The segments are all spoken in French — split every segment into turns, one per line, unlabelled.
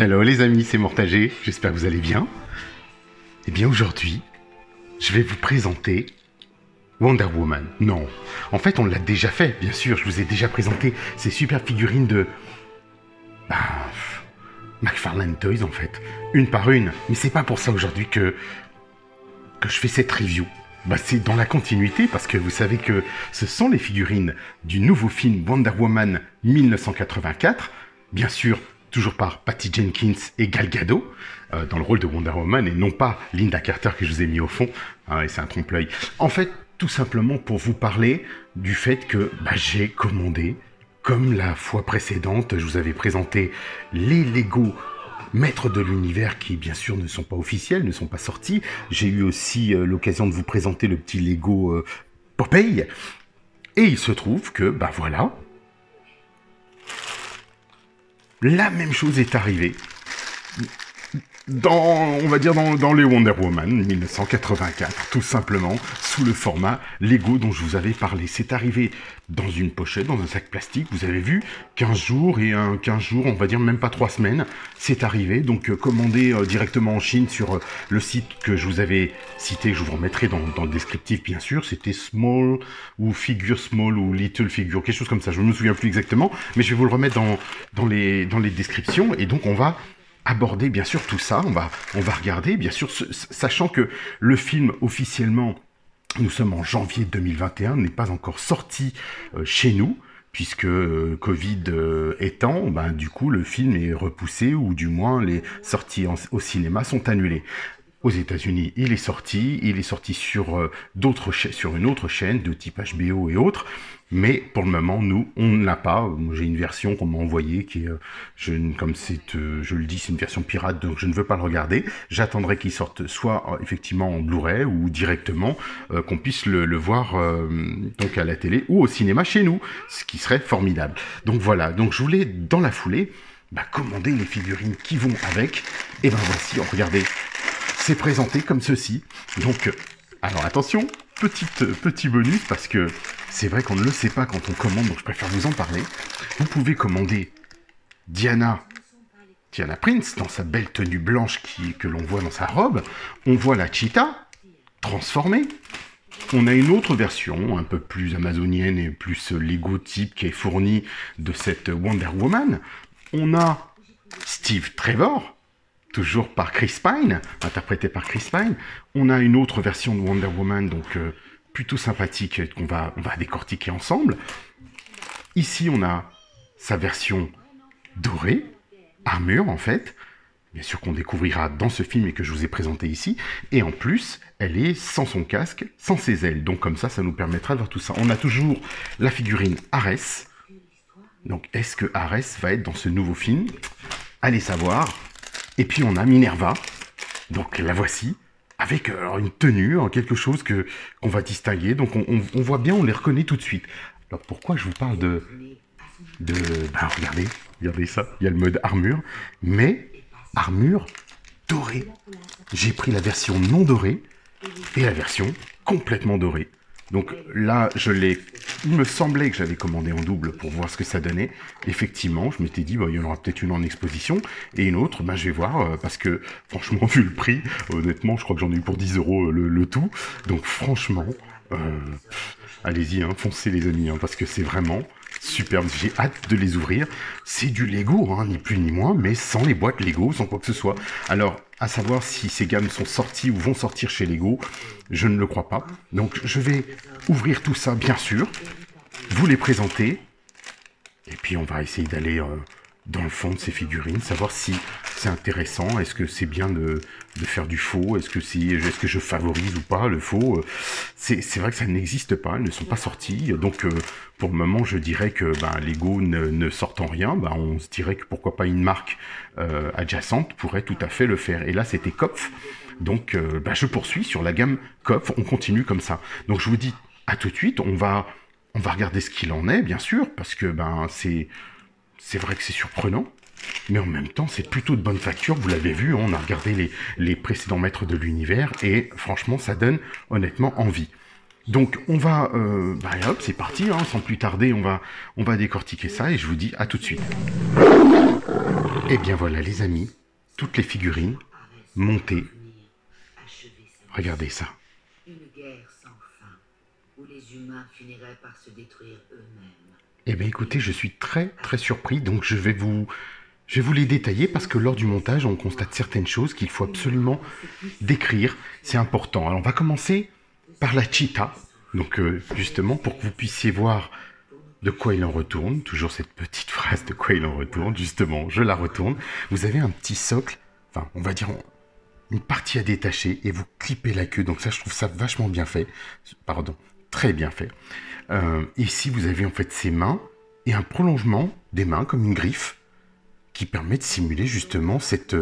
Hello les amis, c'est Mortagé, j'espère que vous allez bien. Eh bien aujourd'hui, je vais vous présenter Wonder Woman. Non, en fait on l'a déjà fait, bien sûr, je vous ai déjà présenté ces super figurines de... McFarlane Toys en fait, une par une. Mais c'est pas pour ça aujourd'hui que je fais cette review. C'est dans la continuité parce que vous savez que ce sont les figurines du nouveau film Wonder Woman 1984, bien sûr toujours par Patty Jenkins et Gal Gadot, dans le rôle de Wonder Woman, et non pas Linda Carter que je vous ai mis au fond, et c'est un trompe-l'œil. En fait, tout simplement pour vous parler du fait que j'ai commandé, comme la fois précédente, je vous avais présenté les Lego Maîtres de l'univers qui, bien sûr, ne sont pas officiels, ne sont pas sortis. J'ai eu aussi l'occasion de vous présenter le petit Lego Popeye. Et il se trouve que, voilà, la même chose est arrivée on va dire dans les Wonder Woman 1984, tout simplement, sous le format Lego dont je vous avais parlé. C'est arrivé dans une pochette, dans un sac plastique, vous avez vu, 15 jours, et 15 jours, on va dire même pas 3 semaines, c'est arrivé, donc commandé directement en Chine sur le site que je vous avais cité, je vous remettrai dans le descriptif bien sûr, c'était Small, ou Figure Small, ou Little Figure, quelque chose comme ça, je ne me souviens plus exactement, mais je vais vous le remettre dans les descriptions, et donc on va aborder bien sûr tout ça, on va regarder bien sûr, sachant que le film officiellement, nous sommes en janvier 2021, n'est pas encore sorti chez nous, puisque Covid étant, du coup le film est repoussé, ou du moins les sorties au cinéma sont annulées. Aux États-Unis, il est sorti sur sur une autre chaîne de type HBO et autres, mais pour le moment, nous, on ne l'a pas. J'ai une version qu'on m'a envoyée qui est, je le dis, c'est une version pirate, donc je ne veux pas le regarder. J'attendrai qu'il sorte soit effectivement en Blu-ray ou directement qu'on puisse le voir donc à la télé ou au cinéma chez nous, ce qui serait formidable. Donc voilà, donc je voulais dans la foulée commander les figurines qui vont avec. Et voici, regardez. C'est présenté comme ceci. Donc, alors attention, petit bonus, parce que c'est vrai qu'on ne le sait pas quand on commande, donc je préfère vous en parler. Vous pouvez commander Diana Prince, dans sa belle tenue blanche que l'on voit dans sa robe. On voit la cheetah transformée. On a une autre version, un peu plus amazonienne et plus Lego type, qui est fournie de cette Wonder Woman. On a Steve Trevor, toujours par Chris Pine, interprété par Chris Pine. On a une autre version de Wonder Woman, donc plutôt sympathique, qu'on va décortiquer ensemble. Ici, on a sa version dorée, armure en fait, bien sûr qu'on découvrira dans ce film et que je vous ai présenté ici. Et en plus, elle est sans son casque, sans ses ailes. Donc comme ça nous permettra de voir tout ça. On a toujours la figurine Ares. Donc est-ce que Ares va être dans ce nouveau film? Allez savoir. Et puis on a Minerva, donc la voici, avec une tenue, quelque chose qu'on va distinguer. Donc on voit bien, on les reconnaît tout de suite. Alors pourquoi je vous parle regardez ça, il y a le mode armure, mais armure dorée. J'ai pris la version non dorée et la version complètement dorée. Donc là, il me semblait que j'avais commandé en double pour voir ce que ça donnait. Effectivement, je m'étais dit, il y en aura peut-être une en exposition, et une autre, je vais voir, parce que, franchement, vu le prix, honnêtement, je crois que j'en ai eu pour 10 € le tout. Donc franchement, allez-y, foncez les amis, parce que c'est vraiment superbe. J'ai hâte de les ouvrir. C'est du Lego, ni plus ni moins, mais sans les boîtes Lego, sans quoi que ce soit. Alors, à savoir si ces gammes sont sorties ou vont sortir chez Lego, je ne le crois pas. Donc, je vais ouvrir tout ça, bien sûr, vous les présenter, et puis on va essayer d'aller dans le fond de ces figurines, savoir si c'est intéressant, est-ce que c'est bien de faire du faux, est-ce que je favorise ou pas le faux. C'est vrai que ça n'existe pas, elles ne sont pas sorties, donc pour le moment je dirais que Lego ne sortant rien, on se dirait que pourquoi pas une marque adjacente pourrait tout à fait le faire. Et là c'était Kopf, donc je poursuis sur la gamme Kopf, on continue comme ça. Donc je vous dis à tout de suite, on va regarder ce qu'il en est, bien sûr, parce que c'est vrai que c'est surprenant, mais en même temps, c'est plutôt de bonne facture. Vous l'avez vu, on a regardé les précédents maîtres de l'univers, et franchement, ça donne honnêtement envie. Donc on va, bah hop, c'est parti, hein, sans plus tarder, on va décortiquer ça et je vous dis à tout de suite. Et bien voilà les amis, toutes les figurines montées. Regardez ça.
Une guerre sans fin, où les humains finiraient par se détruire eux-mêmes.
Eh bien écoutez, je suis très surpris, donc je vais vous les détailler parce que lors du montage, on constate certaines choses qu'il faut absolument décrire, c'est important. Alors on va commencer par la cheetah, donc justement pour que vous puissiez voir de quoi il en retourne, toujours cette petite phrase de quoi il en retourne, justement, je la retourne. Vous avez un petit socle, enfin on va dire une partie à détacher et vous clippez la queue, donc ça je trouve ça vachement bien fait, pardon, très bien fait. Ici vous avez en fait ses mains et un prolongement des mains comme une griffe qui permet de simuler justement cette,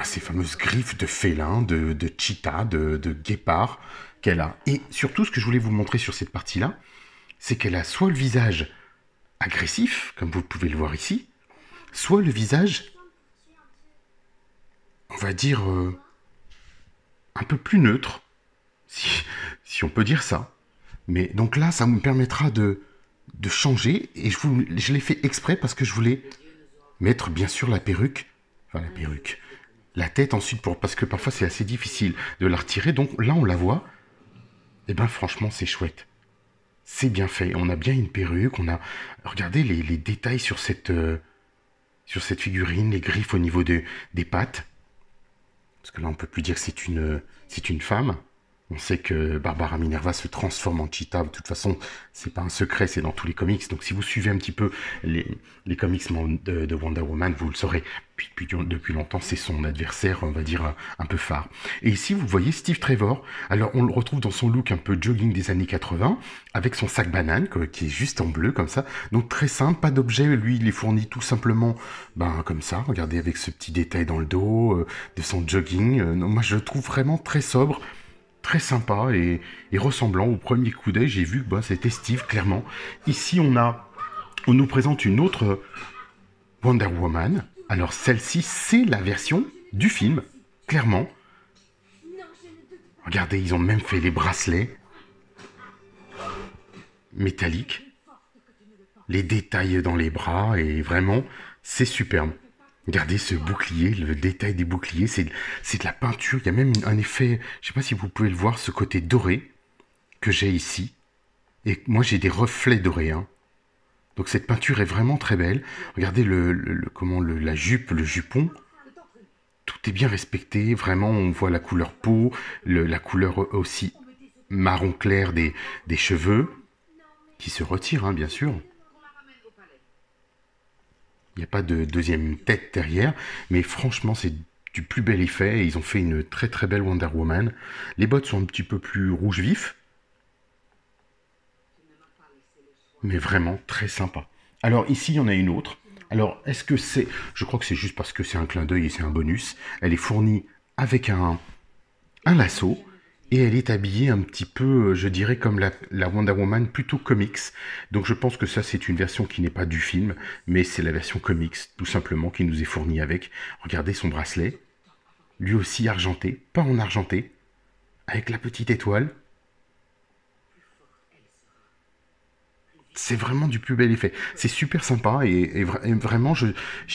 ces fameuses griffes de félin, de cheetah, de guépard qu'elle a. Et surtout ce que je voulais vous montrer sur cette partie-là, c'est qu'elle a soit le visage agressif, comme vous pouvez le voir ici, soit le visage, on va dire, un peu plus neutre, si on peut dire ça. Mais donc là, ça me permettra de changer, et je l'ai fait exprès parce que je voulais mettre bien sûr la perruque, la tête ensuite, parce que parfois c'est assez difficile de la retirer, donc là on la voit, et bien franchement c'est chouette. C'est bien fait, on a bien une perruque, on a... Regardez les détails sur cette figurine, les griffes au niveau des pattes. Parce que là, on peut plus dire que c'est une femme. On sait que Barbara Minerva se transforme en cheetah. De toute façon, c'est pas un secret, c'est dans tous les comics. Donc si vous suivez un petit peu les comics de Wonder Woman, vous le saurez. Depuis longtemps, c'est son adversaire, on va dire, un peu phare. Et ici, vous voyez Steve Trevor. Alors, on le retrouve dans son look un peu jogging des années 80, avec son sac banane, qui est juste en bleu, comme ça. Donc très simple, pas d'objet. Lui, il est fourni tout simplement, comme ça. Regardez, avec ce petit détail dans le dos, de son jogging. Moi, je le trouve vraiment très sobre, très sympa et ressemblant. Au premier coup d'œil, j'ai vu que c'était Steve, clairement. Ici, on nous présente une autre Wonder Woman. Alors celle-ci, c'est la version du film, clairement. Regardez, ils ont même fait les bracelets métalliques, les détails dans les bras, et vraiment, c'est superbe. Regardez ce bouclier, le détail des boucliers, c'est de la peinture. Il y a même un effet, je ne sais pas si vous pouvez le voir, ce côté doré que j'ai ici. Et moi, j'ai des reflets dorés, hein. Donc cette peinture est vraiment très belle. Regardez la jupe, le jupon. Tout est bien respecté. Vraiment, on voit la couleur peau, la couleur aussi marron clair des cheveux, qui se retirent, hein, bien sûr. Il n'y a pas de deuxième tête derrière, mais franchement, c'est du plus bel effet. Et ils ont fait une très très belle Wonder Woman. Les bottes sont un petit peu plus rouge vif, mais vraiment très sympa. Alors ici, il y en a une autre. Alors, est-ce que c'est... Je crois que c'est juste parce que c'est un clin d'œil et c'est un bonus. Elle est fournie avec un lasso. Et elle est habillée un petit peu, je dirais, comme la Wonder Woman plutôt comics. Donc je pense que ça, c'est une version qui n'est pas du film, mais c'est la version comics, tout simplement, qui nous est fournie avec. Regardez son bracelet. Lui aussi argenté, pas en argenté, avec la petite étoile. C'est vraiment du plus bel effet. C'est super sympa et vraiment, je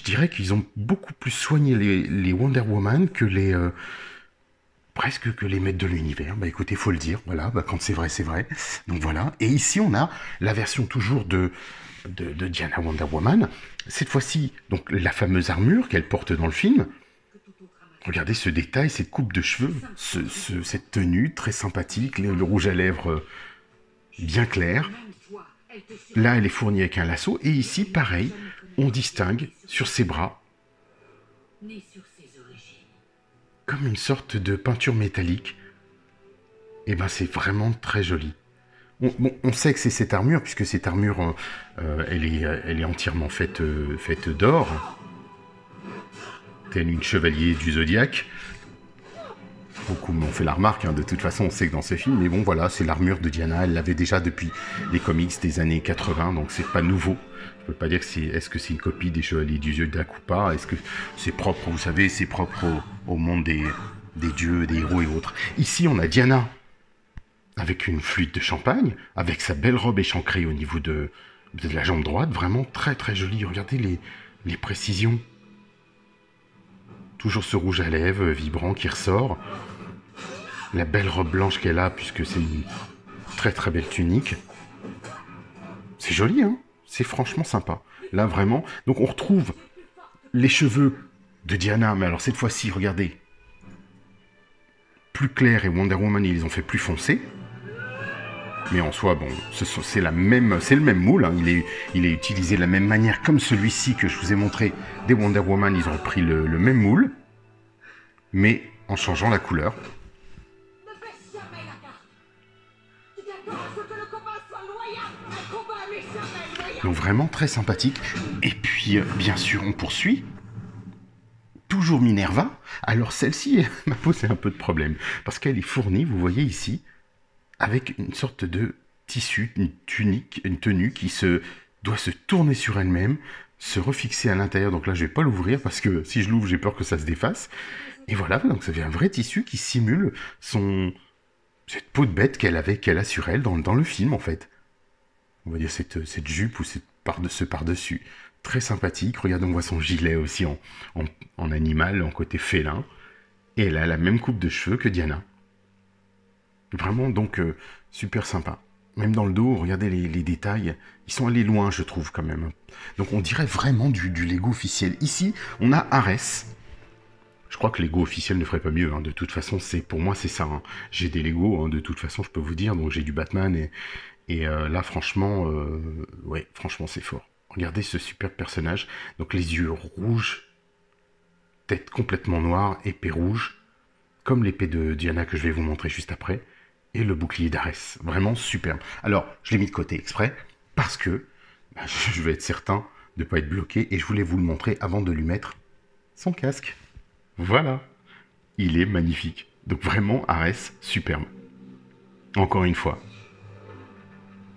dirais qu'ils ont beaucoup plus soigné les Wonder Woman que presque que les maîtres de l'univers. Écoutez, faut le dire, voilà, quand c'est vrai, c'est vrai. Donc voilà. Et ici, on a la version toujours de Diana Wonder Woman. Cette fois-ci, donc la fameuse armure qu'elle porte dans le film. Regardez ce détail, cette coupe de cheveux, cette tenue très sympathique, le rouge à lèvres bien clair. Là, elle est fournie avec un lasso. Et ici, pareil, on distingue sur ses bras comme une sorte de peinture métallique. Et c'est vraiment très joli. On sait que c'est cette armure, puisque cette armure, elle est entièrement faite d'or. Telle une chevalier du Zodiaque. Beaucoup m'ont fait la remarque, hein, de toute façon on sait que dans ce film, mais bon voilà, c'est l'armure de Diana, elle l'avait déjà depuis les comics des années 80, donc c'est pas nouveau. Je peux pas dire que est-ce que c'est une copie des Chevaliers du Zodiaque ou pas, est-ce que c'est propre, vous savez, c'est propre au monde des dieux, des héros et autres. Ici on a Diana avec une flûte de champagne, avec sa belle robe échancrée au niveau de la jambe droite, vraiment très très jolie. Regardez les précisions. Toujours ce rouge à lèvres vibrant qui ressort. La belle robe blanche qu'elle a, puisque c'est une très très belle tunique. C'est joli, hein? C'est franchement sympa. Là, vraiment. Donc, on retrouve les cheveux de Diana, mais alors cette fois-ci, regardez. Plus clair, et Wonder Woman, ils les ont fait plus foncés. Mais en soi, bon, c'est le même moule. Hein. Il est utilisé de la même manière comme celui-ci que je vous ai montré des Wonder Woman. Ils ont pris le même moule, mais en changeant la couleur. Donc vraiment très sympathique. Et puis, bien sûr, on poursuit. Toujours Minerva. Alors celle-ci elle m'a posé un peu de problème. Parce qu'elle est fournie, vous voyez ici, avec une sorte de tissu, une tunique, une tenue qui doit se tourner sur elle-même, se refixer à l'intérieur. Donc là, je vais pas l'ouvrir parce que si je l'ouvre, j'ai peur que ça se défasse. Et voilà, donc ça fait un vrai tissu qui simule cette peau de bête qu'elle a sur elle dans le film, en fait. On va dire cette jupe ou ce par-dessus. Très sympathique. Regardez, on voit son gilet aussi en animal, en côté félin. Et elle a la même coupe de cheveux que Diana. Vraiment, donc, super sympa. Même dans le dos, regardez les détails. Ils sont allés loin, je trouve, quand même. Donc, on dirait vraiment du Lego officiel. Ici, on a Ares. Je crois que Lego officiel ne ferait pas mieux. Hein. De toute façon, pour moi, c'est ça. Hein. J'ai des Lego, hein, de toute façon, je peux vous dire. Donc, j'ai du Batman. Et là, franchement, ouais, franchement, c'est fort. Regardez ce superbe personnage. Donc, les yeux rouges. Tête complètement noire, épée rouge. Comme l'épée de Diana que je vais vous montrer juste après. Et le bouclier d'Ares. Vraiment superbe. Alors, je l'ai mis de côté exprès, parce que je vais être certain de ne pas être bloqué, et je voulais vous le montrer avant de lui mettre son casque. Voilà. Il est magnifique. Donc vraiment, Ares, superbe. Encore une fois.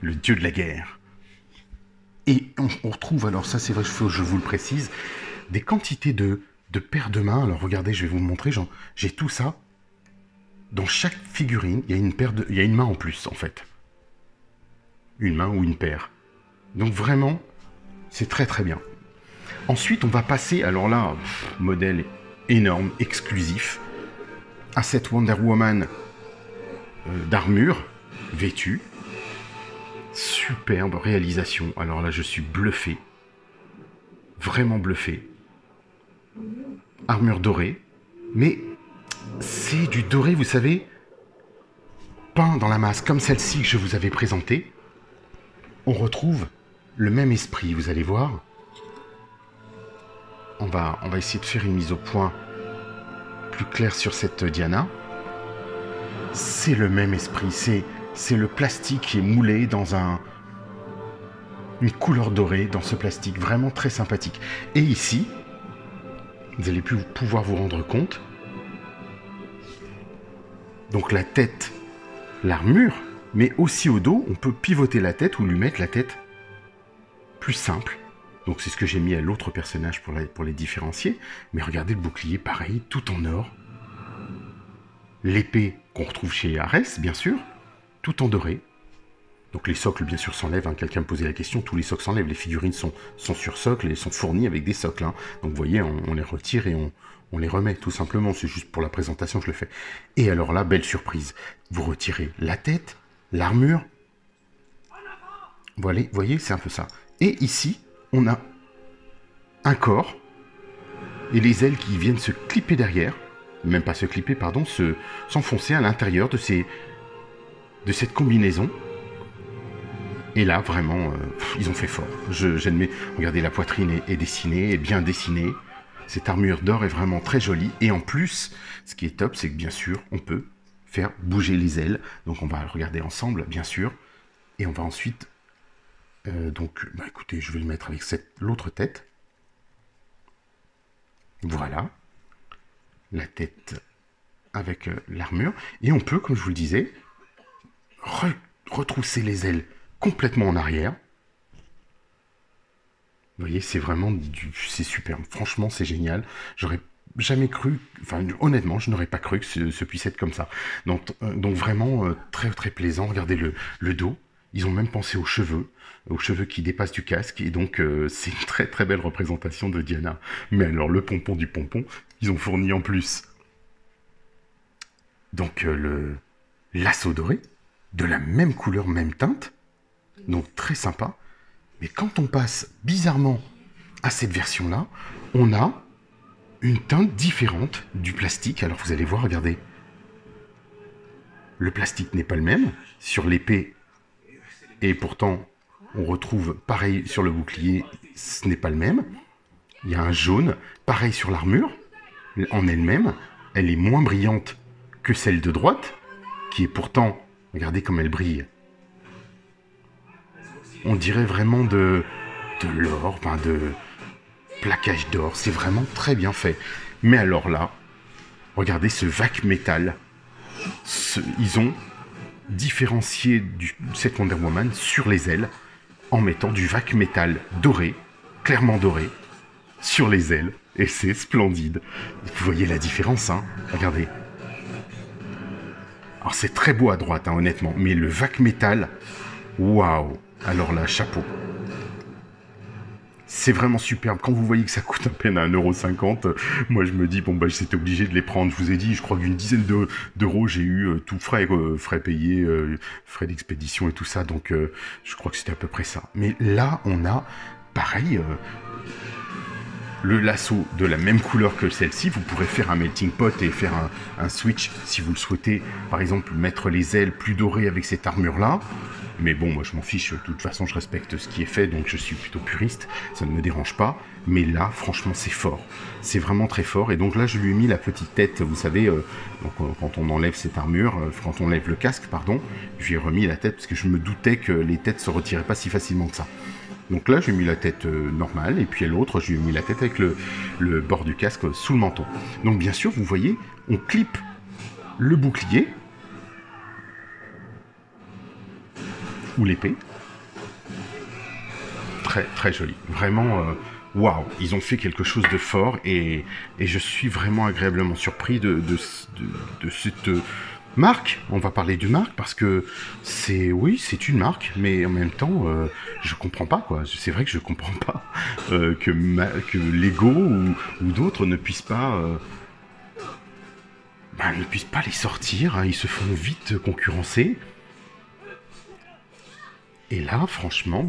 Le dieu de la guerre. Et on retrouve, alors ça c'est vrai, je vous le précise, des quantités de paires de mains. Alors regardez, je vais vous montrer, j'ai tout ça. Dans chaque figurine, il y a une main en plus, en fait. Une main ou une paire. Donc vraiment, c'est très très bien. Ensuite, on va passer, alors là, modèle énorme, exclusif, à cette Wonder Woman d'armure, vêtue. Superbe réalisation. Alors là, je suis bluffé. Vraiment bluffé. Armure dorée. Mais c'est du doré, vous savez, peint dans la masse, comme celle-ci que je vous avais présentée. On retrouve le même esprit, vous allez voir. On va essayer de faire une mise au point plus claire sur cette Diana. C'est le même esprit, c'est le plastique qui est moulé dans une couleur dorée dans ce plastique, vraiment très sympathique. Et ici, vous allez pouvoir vous rendre compte. Donc la tête, l'armure, mais aussi au dos, on peut pivoter la tête ou lui mettre la tête plus simple. Donc c'est ce que j'ai mis à l'autre personnage pour les différencier. Mais regardez le bouclier, pareil, tout en or. L'épée qu'on retrouve chez Ares, bien sûr, tout en doré. Donc les socles, bien sûr, s'enlèvent. Hein. Quelqu'un me posait la question, tous les socles s'enlèvent. Les figurines sont sur socle et sont fournies avec des socles. Hein. Donc vous voyez, on les retire et on les remet, tout simplement. C'est juste pour la présentation, je le fais. Et alors là, belle surprise. Vous retirez la tête, l'armure. Voilà, vous voyez, c'est un peu ça. Et ici, on a un corps et les ailes qui viennent se clipper derrière. Même pas se clipper, pardon, s'enfoncer à l'intérieur de cette combinaison. Et là, vraiment, ils ont fait fort. J'admets, regardez, la poitrine est dessinée, est bien dessinée. Cette armure d'or est vraiment très jolie. Et en plus, ce qui est top, c'est que bien sûr, on peut faire bouger les ailes. Donc on va le regarder ensemble, bien sûr. Et on va ensuite... écoutez, je vais le mettre avec l'autre tête. Voilà. La tête avec l'armure. Et on peut, comme je vous le disais, retrousser les ailes complètement en arrière. Vous voyez, c'est vraiment c'est superbe. Franchement, c'est génial. J'aurais jamais cru, enfin honnêtement, je n'aurais pas cru que ce puisse être comme ça. Donc vraiment très très plaisant. Regardez le dos. Ils ont même pensé aux cheveux qui dépassent du casque. Et donc c'est une très très belle représentation de Diana. Mais alors le pompon du pompon, ils ont fourni en plus. Donc le lasso doré, de la même couleur, même teinte. Donc très sympa. Mais quand on passe bizarrement à cette version-là, on a une teinte différente du plastique. Alors vous allez voir, regardez. Le plastique n'est pas le même sur l'épée. Et pourtant, on retrouve pareil sur le bouclier, ce n'est pas le même. Il y a un jaune, pareil sur l'armure, en elle-même. Elle est moins brillante que celle de droite, qui est pourtant, regardez comme elle brille. On dirait vraiment de l'or, enfin de plaquage d'or. C'est vraiment très bien fait. Mais alors là, regardez ce vac métal. Ils ont différencié cette Wonder Woman sur les ailes en mettant du vac métal doré, clairement doré, sur les ailes. Et c'est splendide. Vous voyez la différence, hein? Regardez. Alors c'est très beau à droite, hein, honnêtement. Mais le vac métal, waouh! Alors là, chapeau. C'est vraiment superbe. Quand vous voyez que ça coûte à peine 1,50 €, moi je me dis, bon bah j'étais obligé de les prendre. Je vous ai dit, je crois qu'une dizaine d'euros, j'ai eu tout frais payés, frais d'expédition et tout ça. Donc je crois que c'était à peu près ça. Mais là, on a, pareil, le lasso de la même couleur que celle-ci. Vous pourrez faire un melting pot et faire un switch si vous le souhaitez. Par exemple, mettre les ailes plus dorées avec cette armure-là. Mais bon, moi je m'en fiche, de toute façon je respecte ce qui est fait, donc je suis plutôt puriste, ça ne me dérange pas. Mais là, franchement, c'est fort. C'est vraiment très fort. Et donc là, je lui ai mis la petite tête, vous savez, quand on enlève cette armure, quand on enlève le casque, pardon, je lui ai remis la tête parce que je me doutais que les têtes se retiraient pas si facilement que ça. Donc là, je lui ai mis la tête normale, et puis à l'autre, je lui ai mis la tête avec le bord du casque sous le menton. Donc bien sûr, vous voyez, on clip le bouclier, ou l'épée. Très très joli. Vraiment, waouh, ils ont fait quelque chose de fort et je suis vraiment agréablement surpris de cette marque. On va parler d'une marque parce que oui, c'est une marque, mais en même temps, je comprends pas quoi. C'est vrai que je comprends pas que Lego ou d'autres ne puissent pas. Ne puissent pas les sortir. Hein. Ils se font vite concurrencer. Et là, franchement,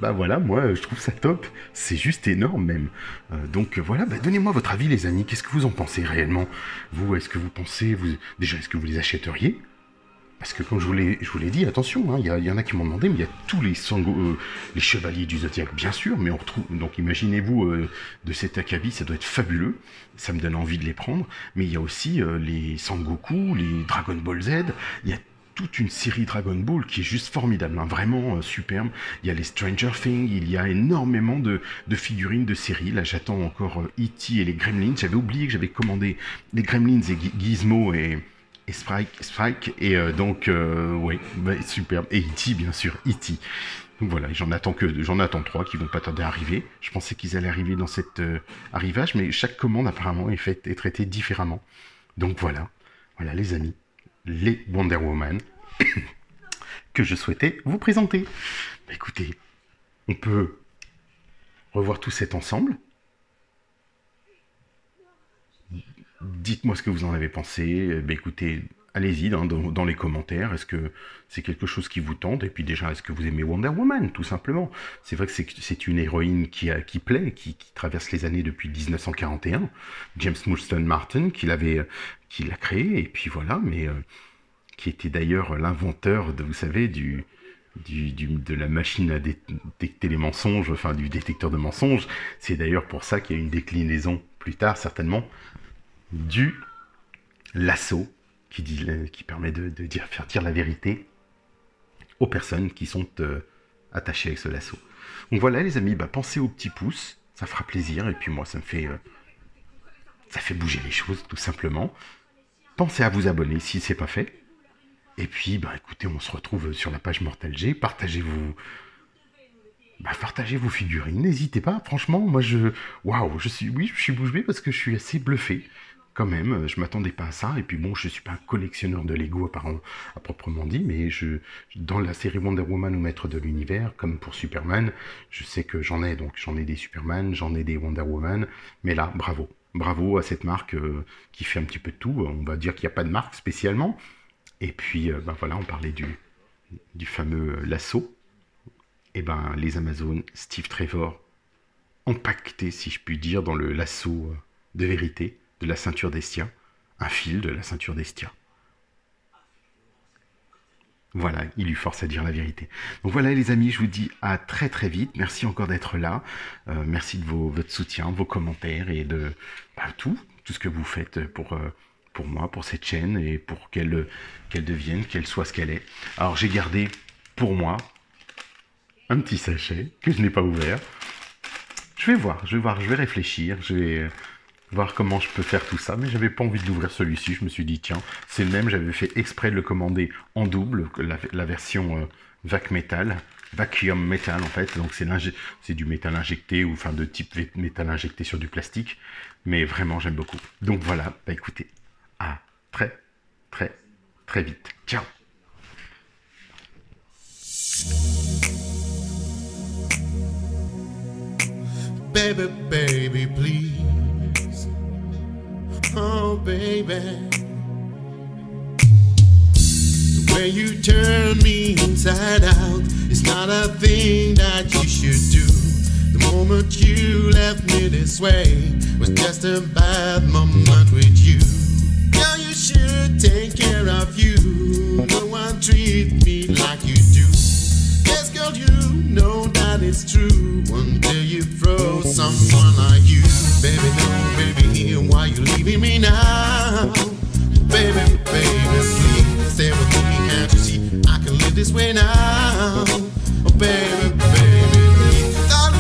voilà, moi, je trouve ça top. C'est juste énorme, même. Donc, voilà, donnez-moi votre avis, les amis. Qu'est-ce que vous en pensez réellement? Vous, est-ce que vous pensez... Déjà, est-ce que vous les achèteriez? Parce que, comme je vous l'ai dit, attention, hein, y en a qui m'ont demandé, mais il y a tous les chevaliers du Zodiac, bien sûr, mais on retrouve... Donc, imaginez-vous, de cet acabit, ça doit être fabuleux. Ça me donne envie de les prendre. Mais il y a aussi les Sangoku, les Dragon Ball Z. Il y a toute une série Dragon Ball qui est juste formidable, hein, vraiment superbe. Il y a les Stranger Things, il y a énormément de figurines de séries. Là, j'attends encore E.T. et les Gremlins. J'avais oublié que j'avais commandé les Gremlins et Gizmo et Spike. Et donc, oui, superbe. Et E.T. bien sûr, E.T. Donc voilà, j'en attends 3 qui vont pas tarder à arriver. Je pensais qu'ils allaient arriver dans cet arrivage, mais chaque commande apparemment est traitée différemment. Donc voilà, les amis. Les Wonder Woman que je souhaitais vous présenter. Écoutez, on peut revoir tout cet ensemble. Dites-moi ce que vous en avez pensé. Écoutez, allez-y dans les commentaires. Est-ce que c'est quelque chose qui vous tente? Et puis déjà, est-ce que vous aimez Wonder Woman, tout simplement? C'est vrai que c'est une héroïne qui plaît, qui traverse les années depuis 1941. James Moulton Martin qui l'a créé, et puis voilà, mais... qui était d'ailleurs l'inventeur vous savez, de la machine à détecter les mensonges, enfin du détecteur de mensonges. C'est d'ailleurs pour ça qu'il y a une déclinaison plus tard, certainement, du lasso, qui permet de faire dire la vérité aux personnes qui sont attachées avec ce lasso. Donc voilà les amis, pensez au petit pouce, ça fera plaisir, et puis moi ça fait bouger les choses, tout simplement. Pensez à vous abonner si c'est pas fait. Et puis, écoutez, on se retrouve sur la page Mortal G. Partagez bah, partagez vos figurines, n'hésitez pas. Franchement, moi waouh, je suis bouche bée parce que je suis assez bluffé. Quand même, je m'attendais pas à ça. Et puis bon, je suis pas un collectionneur de Lego à proprement dit, mais dans la série Wonder Woman ou Maître de l'Univers, comme pour Superman, je sais que j'en ai. Donc j'en ai des Superman, j'en ai des Wonder Woman. Mais là, bravo. Bravo à cette marque qui fait un petit peu de tout. On va dire qu'il n'y a pas de marque spécialement. Et puis, ben voilà, on parlait du fameux lasso. Et ben, les Amazones, Steve Trevor, empaqueté, si je puis dire, dans le lasso de vérité de la ceinture d'Estia, un fil de la ceinture d'Estia. Voilà, il lui force à dire la vérité. Donc voilà les amis, je vous dis à très très vite. Merci encore d'être là. Merci de votre soutien, vos commentaires et de tout ce que vous faites pour moi, pour cette chaîne et pour qu'elle devienne, qu'elle soit ce qu'elle est. Alors j'ai gardé pour moi un petit sachet que je n'ai pas ouvert. Je vais réfléchir, je vais voir comment je peux faire tout ça, mais j'avais pas envie de l'ouvrir celui-ci. Je me suis dit tiens, c'est le même, j'avais fait exprès de le commander en double, la version vacuum metal en fait, donc c'est du métal injecté ou enfin de type métal injecté sur du plastique, mais vraiment j'aime beaucoup. Donc voilà, bah écoutez, à très très très vite. Ciao.
Baby, baby, please. Oh, baby. The way you turn me inside out is not a thing that you should do. The moment you left me this way was just a bad moment with you. Girl, you should take care of you. No one treat me like you do. Yes, girl, you know that it's true until you throw someone like you. Baby, no, baby, why you leaving me now? Baby, baby, please stay with me. Can't you see I can live this way now? Oh, baby, baby, please don't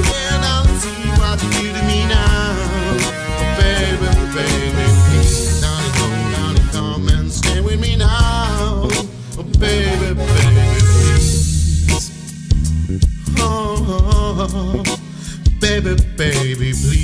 see what you do to me now. Oh, baby, baby, please darling, come and stay with me now. Oh, baby, baby, please. Oh, baby, baby, please.